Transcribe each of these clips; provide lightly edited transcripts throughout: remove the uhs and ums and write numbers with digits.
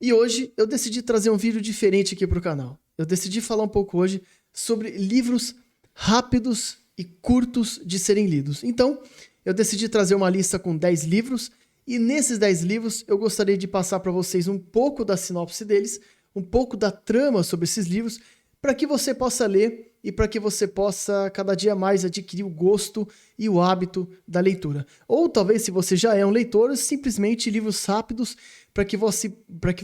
E hoje eu decidi trazer um vídeo diferente aqui para o canal. Eu decidi falar um pouco hoje sobre livros rápidos e curtos de serem lidos. Então, eu decidi trazer uma lista com 10 livros e nesses 10 livros eu gostaria de passar para vocês um pouco da sinopse deles, um pouco da trama sobre esses livros, para que você possa ler e para que você possa cada dia mais adquirir o gosto e o hábito da leitura. Ou talvez, se você já é um leitor, simplesmente livros rápidos para que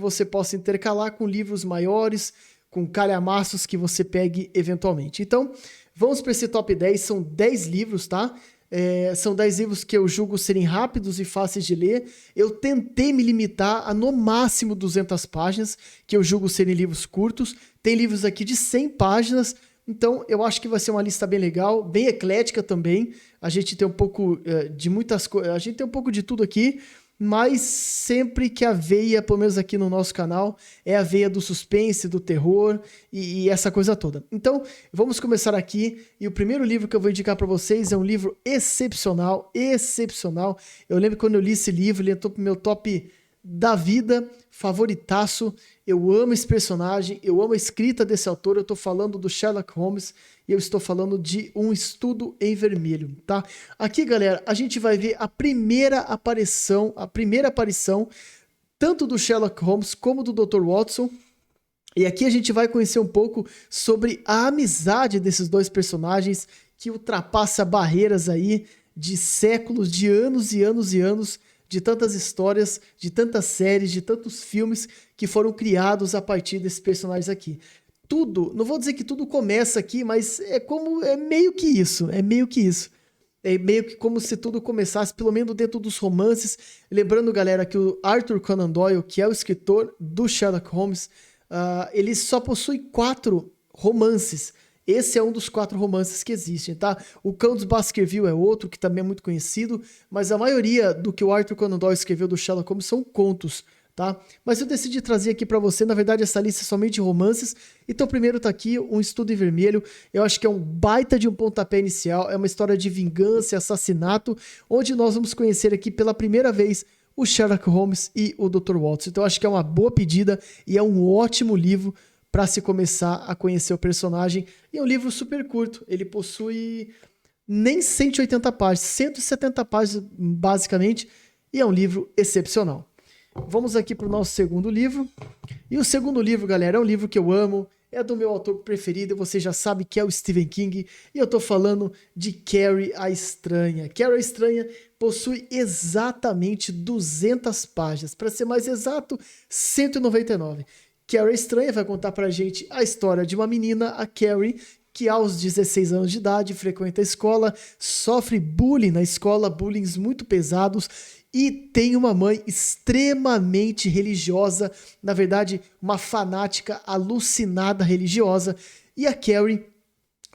você possa intercalar com livros maiores, com calhamaços que você pegue eventualmente. Então, vamos para esse top 10, são 10 livros, tá? São 10 livros que eu julgo serem rápidos e fáceis de ler. Eu tentei me limitar a no máximo 200 páginas, que eu julgo serem livros curtos. Tem livros aqui de 100 páginas, então eu acho que vai ser uma lista bem legal, bem eclética também. A gente tem um pouco de muitas coisas, a gente tem um pouco de tudo aqui, mas sempre que a veia, pelo menos aqui no nosso canal, é a veia do suspense, do terror e essa coisa toda. Então, vamos começar aqui, e o primeiro livro que eu vou indicar para vocês é um livro excepcional, excepcional. Eu lembro quando eu li esse livro, ele entrou pro meu top da vida, favoritaço. Eu amo esse personagem, eu amo a escrita desse autor. Eu tô falando do Sherlock Holmes e eu estou falando de Um Estudo em Vermelho, tá? Aqui, galera, a gente vai ver a primeira aparição tanto do Sherlock Holmes como do Dr. Watson. E aqui a gente vai conhecer um pouco sobre a amizade desses dois personagens que ultrapassa barreiras aí de séculos, de anos e anos e anos, de tantas histórias, de tantas séries, de tantos filmes que foram criados a partir desses personagens aqui. Tudo, não vou dizer que tudo começa aqui, mas é meio que isso. É meio que como se tudo começasse, pelo menos dentro dos romances. Lembrando, galera, que o Arthur Conan Doyle, que é o escritor do Sherlock Holmes, ele só possui 4 romances. Esse é um dos 4 romances que existem, tá? O Count Baskerville é outro, que também é muito conhecido, mas a maioria do que o Arthur Conan Doyle escreveu do Sherlock Holmes são contos, tá? Mas eu decidi trazer aqui pra você, na verdade essa lista é somente de romances. Então primeiro tá aqui Um Estudo em Vermelho. Eu acho que é um baita de um pontapé inicial, é uma história de vingança e assassinato, onde nós vamos conhecer aqui pela primeira vez o Sherlock Holmes e o Dr. Watson. Então eu acho que é uma boa pedida e é um ótimo livro para se começar a conhecer o personagem. E é um livro super curto, ele possui nem 180 páginas, 170 páginas basicamente, e é um livro excepcional. Vamos aqui para o nosso segundo livro. E o segundo livro, galera, é um livro que eu amo, é do meu autor preferido, você já sabe que é o Stephen King, e eu tô falando de Carrie a Estranha. Carrie a Estranha possui exatamente 200 páginas, para ser mais exato, 199. Carrie a Estranha vai contar pra gente a história de uma menina, a Carrie, que aos 16 anos de idade frequenta a escola, sofre bullying na escola, bullying muito pesados, e tem uma mãe extremamente religiosa, na verdade, uma fanática alucinada religiosa, e a Carrie,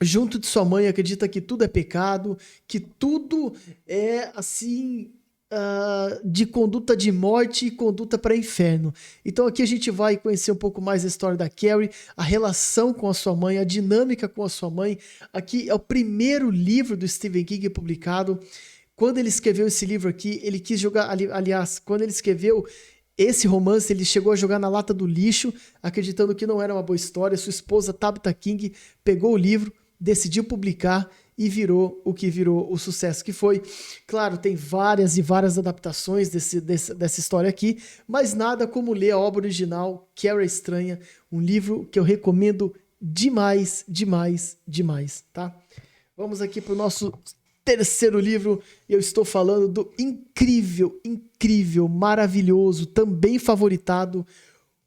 junto de sua mãe, acredita que tudo é pecado, que tudo é assim, de conduta de morte e conduta para inferno. Então aqui a gente vai conhecer um pouco mais a história da Carrie, a relação com a sua mãe, a dinâmica com a sua mãe. Aqui é o primeiro livro do Stephen King publicado. Quando ele escreveu esse livro aqui, ele quis jogar, aliás, quando ele escreveu esse romance, ele chegou a jogar na lata do lixo, acreditando que não era uma boa história. Sua esposa, Tabitha King, pegou o livro, decidiu publicar e virou o que virou, o sucesso que foi. Claro, tem várias e várias adaptações dessa história aqui, mas nada como ler a obra original, Carrie a Estranha, um livro que eu recomendo demais, demais, demais, tá? Vamos aqui para o nosso terceiro livro, e eu estou falando do incrível, incrível, maravilhoso, também favoritado,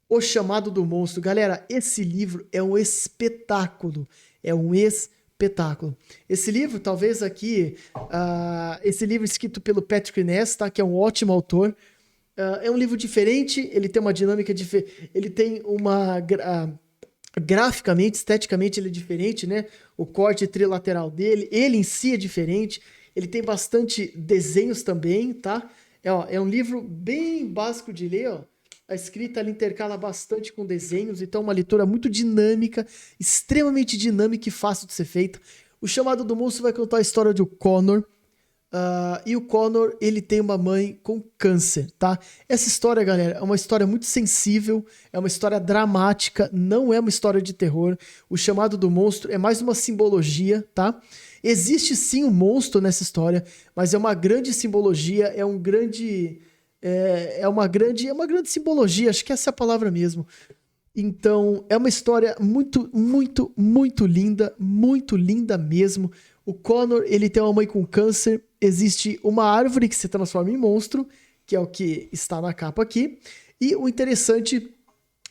O Chamado do Monstro. Galera, esse livro é um espetáculo, espetáculo. Esse livro, talvez aqui, esse livro escrito pelo Patrick Ness, tá? Que é um ótimo autor. É um livro diferente, ele tem uma dinâmica diferente, ele tem uma... graficamente, esteticamente ele é diferente, né? O corte trilateral dele, ele em si é diferente, ele tem bastante desenhos também, tá? É um livro bem básico de ler, ó. A escrita ela intercala bastante com desenhos, então uma leitura muito dinâmica, extremamente dinâmica e fácil de ser feita. O Chamado do Monstro vai contar a história de Connor, E o Connor, ele tem uma mãe com câncer, tá? Essa história, galera, é uma história muito sensível, é uma história dramática, não é uma história de terror. O chamado do monstro é mais uma simbologia, tá? Existe sim um monstro nessa história, mas é uma grande simbologia, é uma grande simbologia, acho que essa é a palavra mesmo. Então, é uma história muito, muito, muito linda mesmo. O Connor, ele tem uma mãe com câncer, existe uma árvore que se transforma em monstro, que é o que está na capa aqui. E o interessante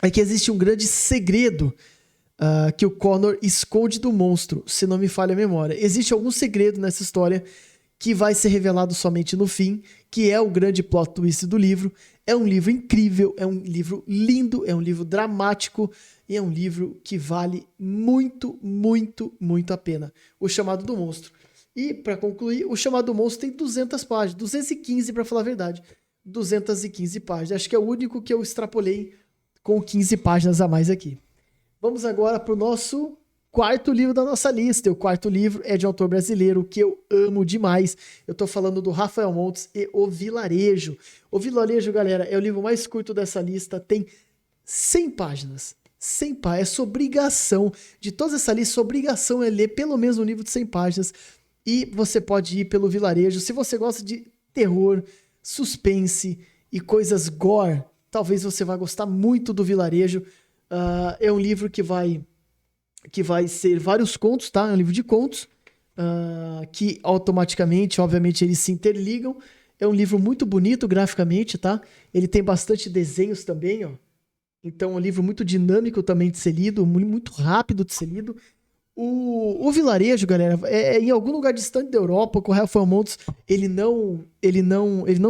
é que existe um grande segredo que o Connor esconde do monstro, se não me falha a memória. Existe algum segredo nessa história que vai ser revelado somente no fim, que é o grande plot twist do livro. É um livro incrível, é um livro lindo, é um livro dramático e é um livro que vale muito, muito, muito a pena. O Chamado do Monstro. E, para concluir, O Chamado do Monstro tem 200 páginas, 215 para falar a verdade. 215 páginas. Acho que é o único que eu extrapolei com 15 páginas a mais aqui. Vamos agora para o nosso quarto livro da nossa lista. O quarto livro é de um autor brasileiro que eu amo demais. Eu tô falando do Rafael Montes e O Vilarejo. O Vilarejo, galera, é o livro mais curto dessa lista. Tem 100 páginas. 100 páginas. É sua obrigação. De toda essa lista, sua obrigação é ler pelo menos um livro de 100 páginas. E você pode ir pelo Vilarejo. Se você gosta de terror, suspense e coisas gore, talvez você vá gostar muito do Vilarejo. É um livro que vai ser vários contos, tá? É um livro de contos que automaticamente, obviamente, eles se interligam. É um livro muito bonito graficamente, tá? Ele tem bastante desenhos também, ó. Então é um livro muito dinâmico também de ser lido, muito rápido de ser lido. O Vilarejo, galera, é em algum lugar distante da Europa, com o Rafael Montes, ele não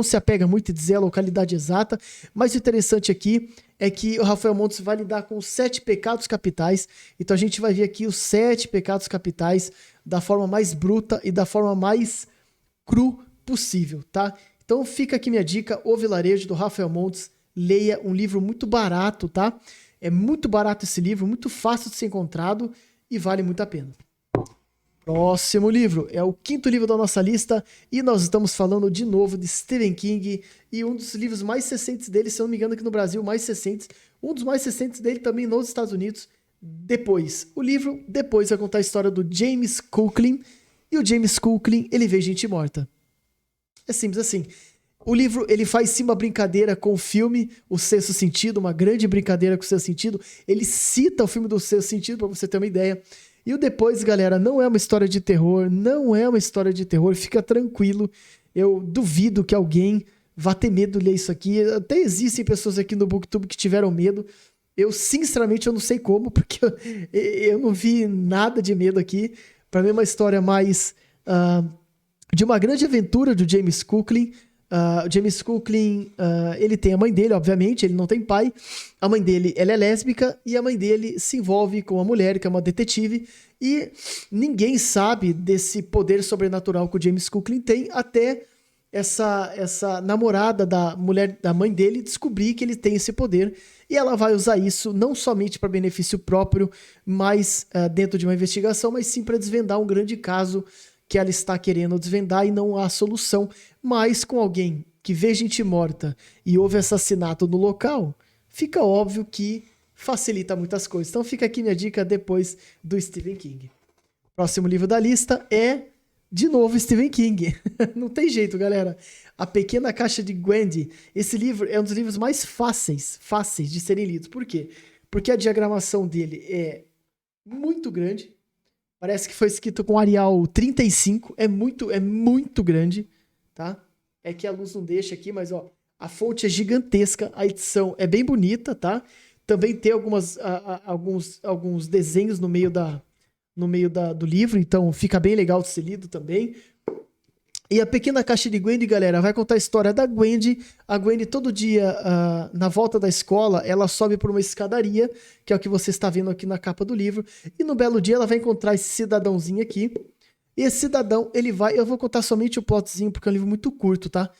se apega muito em dizer a localidade exata, mas o interessante aqui é que o Rafael Montes vai lidar com os 7 pecados capitais, então a gente vai ver aqui os 7 pecados capitais da forma mais bruta e da forma mais cru possível, tá? Então fica aqui minha dica, O Vilarejo, do Rafael Montes, leia, um livro muito barato, tá? É muito barato esse livro, muito fácil de ser encontrado, e vale muito a pena. Próximo livro é o quinto livro da nossa lista e nós estamos falando de novo de Stephen King e um dos livros mais recentes dele, se eu não me engano aqui no Brasil, mais recentes, um dos mais recentes dele também nos Estados Unidos, Depois. O livro Depois vai contar a história do James Culkin e o James Culkin, ele vê gente morta. É simples assim. O livro, ele faz sim uma brincadeira com o filme O Sexto Sentido, uma grande brincadeira com o Sexto Sentido. Ele cita o filme do Sexto Sentido, pra você ter uma ideia. E o Depois, galera, não é uma história de terror, fica tranquilo. Eu duvido que alguém vá ter medo de ler isso aqui. Até existem pessoas aqui no BookTube que tiveram medo. Eu, sinceramente, eu não sei como, porque eu não vi nada de medo aqui. Pra mim é uma história mais de uma grande aventura do James Culkin. O James Culkin, ele tem a mãe dele, obviamente, ele não tem pai. A mãe dele, ela é lésbica e a mãe dele se envolve com uma mulher que é uma detetive e ninguém sabe desse poder sobrenatural que o James Culkin tem até essa namorada da mãe dele descobrir que ele tem esse poder e ela vai usar isso não somente para benefício próprio, mas dentro de uma investigação, mas sim para desvendar um grande caso que ela está querendo desvendar e não há solução, mas com alguém que vê gente morta e houve assassinato no local, fica óbvio que facilita muitas coisas. Então fica aqui minha dica Depois do Stephen King. Próximo livro da lista é, de novo, Stephen King. Não tem jeito, galera. A Pequena Caixa de Gwendy. Esse livro é um dos livros mais fáceis de serem lidos. Por quê? Porque a diagramação dele é muito grande. Parece que foi escrito com Arial 35, é muito grande, tá? É que a luz não deixa aqui, mas ó, a fonte é gigantesca, a edição é bem bonita, tá? Também tem alguns desenhos no meio do livro, então fica bem legal de ser lido também. E a Pequena Caixa de Gwendy, galera, vai contar a história da Gwendy. A Gwendy, todo dia, na volta da escola, ela sobe por uma escadaria, que é o que você está vendo aqui na capa do livro. E no belo dia, ela vai encontrar esse cidadãozinho aqui. E esse cidadão, eu vou contar somente o plotzinho, porque é um livro muito curto, tá?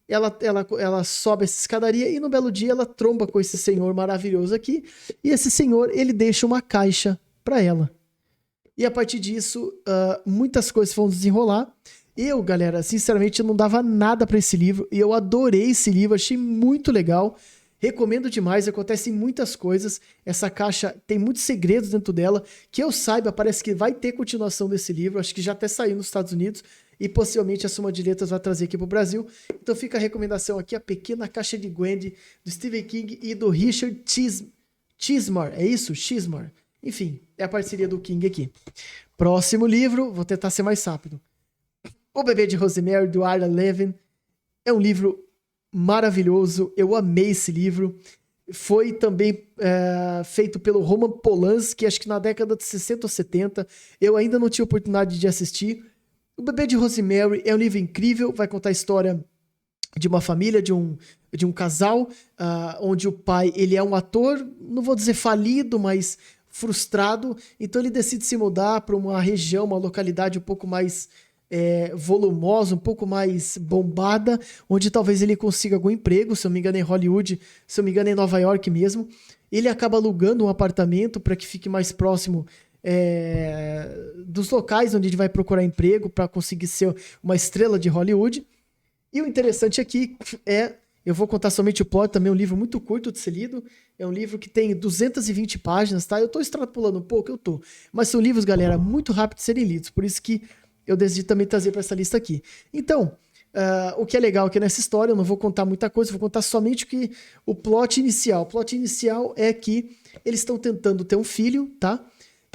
Ela sobe essa escadaria e no belo dia, ela tromba com esse senhor maravilhoso aqui. E esse senhor, ele deixa uma caixa para ela. E a partir disso, muitas coisas vão desenrolar. Eu, galera, sinceramente, não dava nada pra esse livro e eu adorei esse livro, achei muito legal. Recomendo demais, acontecem muitas coisas. Essa caixa tem muitos segredos dentro dela. Que eu saiba, parece que vai ter continuação desse livro. Acho que já até saiu nos Estados Unidos. E possivelmente a Suma de Letras vai trazer aqui pro Brasil. Então fica a recomendação aqui, A Pequena Caixa de Gwendy, do Stephen King e do Richard Chizmar. É isso? Chizmar. Enfim, é a parceria do King aqui. Próximo livro, vou tentar ser mais rápido. O Bebê de Rosemary, do Ira Levin. É um livro maravilhoso, eu amei esse livro. Foi também feito pelo Roman Polanski, acho que na década de 60 ou 70. Eu ainda não tive oportunidade de assistir. O Bebê de Rosemary é um livro incrível, vai contar a história de uma família, de um casal, onde o pai ele é um ator, não vou dizer falido, mas frustrado. Então ele decide se mudar para uma região, uma localidade um pouco mais volumosa, um pouco mais bombada, onde talvez ele consiga algum emprego, se eu não me engano em Hollywood, se eu não me engano em Nova York mesmo. Ele acaba alugando um apartamento para que fique mais próximo dos locais onde ele vai procurar emprego para conseguir ser uma estrela de Hollywood. E o interessante aqui eu vou contar somente o plot, também é um livro muito curto de ser lido, é um livro que tem 220 páginas, tá? Eu tô extrapolando um pouco, mas são livros, galera, muito rápido de serem lidos, por isso que eu decidi também trazer para essa lista aqui. Então, o que é legal aqui nessa história, eu não vou contar muita coisa, vou contar somente o plot inicial. O plot inicial é que eles estão tentando ter um filho, tá?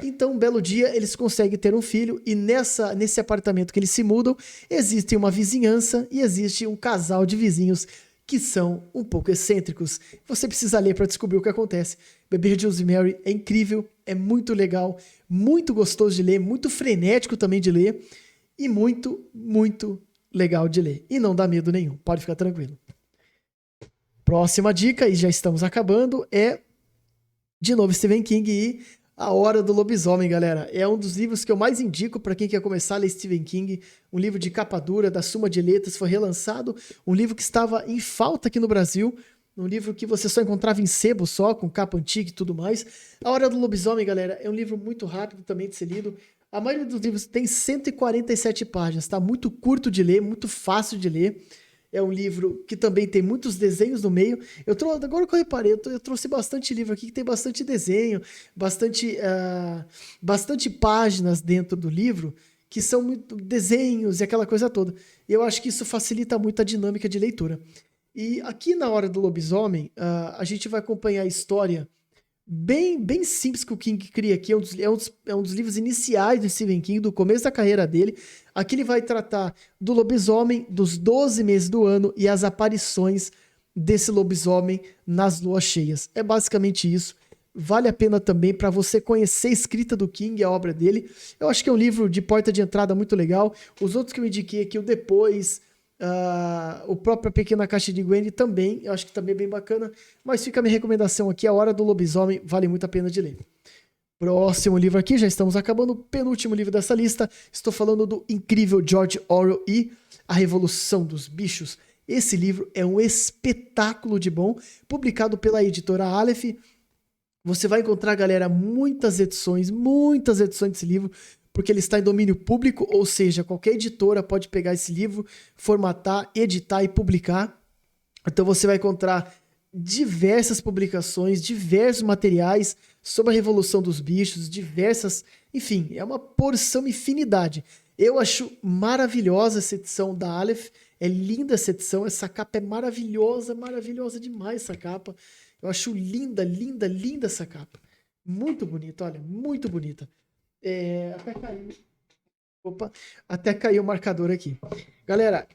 Então, um belo dia, eles conseguem ter um filho e nesse apartamento que eles se mudam, existe uma vizinhança e existe um casal de vizinhos que são um pouco excêntricos. Você precisa ler para descobrir o que acontece. Bebê de Rosemary é incrível, é muito legal, muito gostoso de ler, muito frenético também de ler e muito, muito legal de ler. E não dá medo nenhum, pode ficar tranquilo. Próxima dica, e já estamos acabando, é de novo Stephen King e A Hora do Lobisomem, galera. É um dos livros que eu mais indico para quem quer começar a ler Stephen King. Um livro de capa dura, da Suma de Letras, foi relançado. Um livro que estava em falta aqui no Brasil. Um livro que você só encontrava em sebo só, com capa antiga e tudo mais. A Hora do Lobisomem, galera, é um livro muito rápido também de ser lido. A maioria dos livros tem 147 páginas, tá? Muito curto de ler, muito fácil de ler. É um livro que também tem muitos desenhos no meio. Agora que eu reparei, eu trouxe bastante livro aqui que tem bastante desenho, bastante páginas dentro do livro, que são muito desenhos e aquela coisa toda. E eu acho que isso facilita muito a dinâmica de leitura. E aqui na Hora do Lobisomem, a gente vai acompanhar a história bem simples que o King cria aqui. É um dos livros iniciais do Stephen King, do começo da carreira dele. Aqui ele vai tratar do lobisomem, dos 12 meses do ano e as aparições desse lobisomem nas luas cheias. É basicamente isso. Vale a pena também para você conhecer a escrita do King, a obra dele. Eu acho que é um livro de porta de entrada muito legal. Os outros que eu indiquei aqui, o Depois, o próprio Pequena Caixa de Gwendy também, eu acho que também é bem bacana, mas fica a minha recomendação aqui, A Hora do Lobisomem, vale muito a pena de ler. Próximo livro aqui, já estamos acabando, o penúltimo livro dessa lista, estou falando do incrível George Orwell e A Revolução dos Bichos. Esse livro é um espetáculo de bom, publicado pela editora Aleph. Você vai encontrar, galera, muitas edições desse livro, porque ele está em domínio público, ou seja, qualquer editora pode pegar esse livro, formatar, editar e publicar. Então você vai encontrar diversas publicações, diversos materiais sobre a Revolução dos Bichos, enfim, é uma porção, infinidade. Eu acho maravilhosa essa edição da Aleph, é linda essa edição, essa capa é maravilhosa demais essa capa. Eu acho linda essa capa. Muito bonita, olha, muito bonita. Até caiu o marcador aqui. Galera,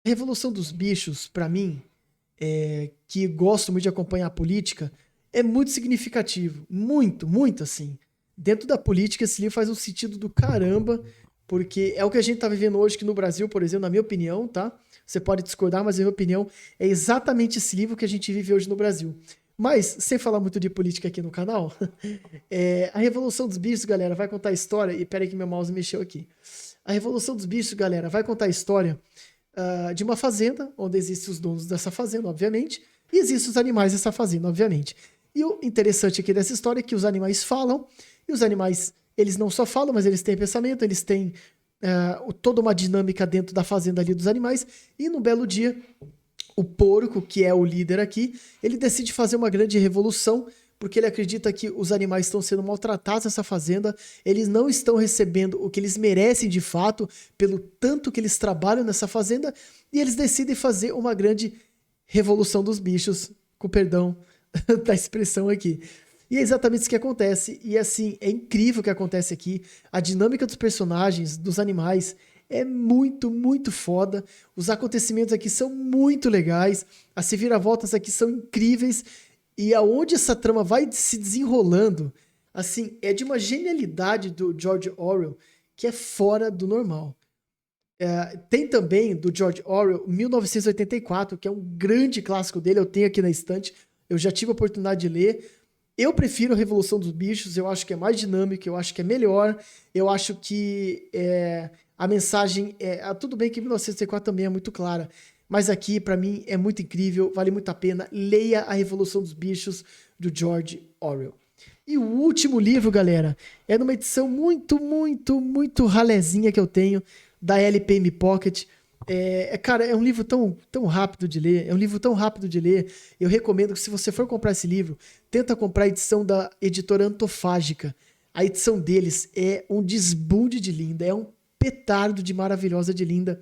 a Revolução dos Bichos, pra mim, que gosto muito de acompanhar a política, é muito significativo. Muito assim. Dentro da política, esse livro faz um sentido do caramba, porque é o que a gente tá vivendo hoje aqui no Brasil, por exemplo, na minha opinião, tá? Você pode discordar, mas na minha opinião, é exatamente esse livro que a gente vive hoje no Brasil. Mas, sem falar muito de política aqui no canal, a Revolução dos Bichos, galera, vai contar a história... E peraí que meu mouse mexeu aqui. A Revolução dos Bichos, galera, vai contar a história de uma fazenda, onde existem os donos dessa fazenda, obviamente, e existem os animais dessa fazenda, obviamente. E o interessante aqui dessa história é que os animais falam, e os animais, eles não só falam, mas eles têm pensamento, eles têm toda uma dinâmica dentro da fazenda ali dos animais, e num belo dia, o porco, que é o líder aqui, ele decide fazer uma grande revolução, porque ele acredita que os animais estão sendo maltratados nessa fazenda, eles não estão recebendo o que eles merecem de fato, pelo tanto que eles trabalham nessa fazenda, e eles decidem fazer uma grande revolução dos bichos, com perdão da expressão aqui. E é exatamente isso que acontece, e assim, é incrível o que acontece aqui, a dinâmica dos personagens, dos animais, é muito, muito foda, os acontecimentos aqui são muito legais, as reviravoltas aqui são incríveis, e aonde essa trama vai se desenrolando, assim, é de uma genialidade do George Orwell, que é fora do normal. Tem também, do George Orwell, 1984, que é um grande clássico dele, eu tenho aqui na estante, eu já tive a oportunidade de ler. Eu prefiro a Revolução dos Bichos, eu acho que é mais dinâmico, eu acho que é melhor, eu acho que a mensagem... tudo bem que 1984 também é muito clara, mas aqui, pra mim, é muito incrível, vale muito a pena. Leia A Revolução dos Bichos, do George Orwell. E o último livro, galera, é numa edição muito, muito, muito ralezinha que eu tenho, da LPM Pocket. Cara, é um livro tão, tão rápido de ler, eu recomendo que, se você for comprar esse livro, tenta comprar a edição da editora Antofágica. A edição deles é um desbunde de linda, é um petardo de maravilhosa de linda.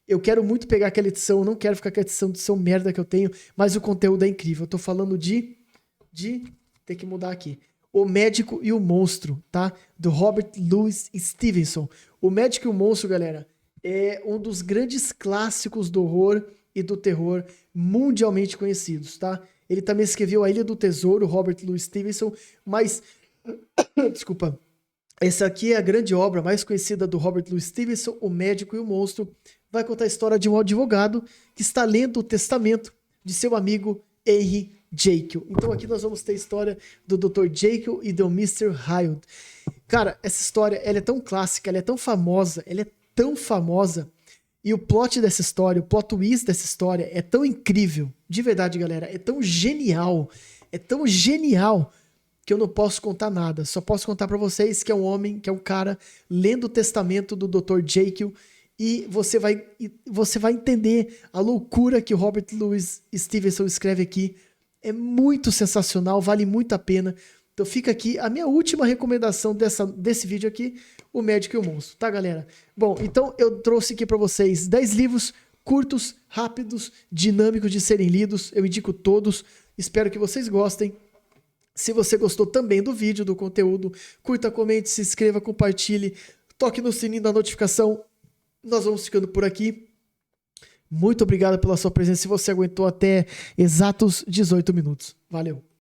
Eu quero muito pegar aquela edição, eu não quero ficar com a edição merda que eu tenho, mas o conteúdo é incrível. Eu tô falando tem que mudar aqui. O Médico e o Monstro, tá? Do Robert Louis Stevenson. O Médico e o Monstro, galera, é um dos grandes clássicos do horror e do terror mundialmente conhecidos, tá? Ele também escreveu A Ilha do Tesouro, Robert Louis Stevenson, mas... Desculpa. Essa aqui é a grande obra mais conhecida do Robert Louis Stevenson, O Médico e o Monstro. Vai contar a história de um advogado que está lendo o testamento de seu amigo Henry Jekyll. Então aqui nós vamos ter a história do Dr. Jekyll e do Mr. Hyde. Cara, essa história, ela é tão clássica, ela é tão famosa, e o plot dessa história, o plot twist dessa história é tão incrível, de verdade, galera, é tão genial, que eu não posso contar nada. Só posso contar pra vocês que é um homem, que é um cara lendo o testamento do Dr. Jekyll, e você vai entender a loucura que o Robert Louis Stevenson escreve aqui. É muito sensacional, vale muito a pena. Então fica aqui a minha última recomendação desse vídeo aqui, O Médico e o Monstro, tá, galera? Bom, então eu trouxe aqui pra vocês 10 livros curtos, rápidos, dinâmicos de serem lidos. Eu indico todos, espero que vocês gostem. Se você gostou também do vídeo, do conteúdo, curta, comente, se inscreva, compartilhe, toque no sininho da notificação. Nós vamos ficando por aqui. Muito obrigado pela sua presença, se você aguentou até exatos 18 minutos. Valeu!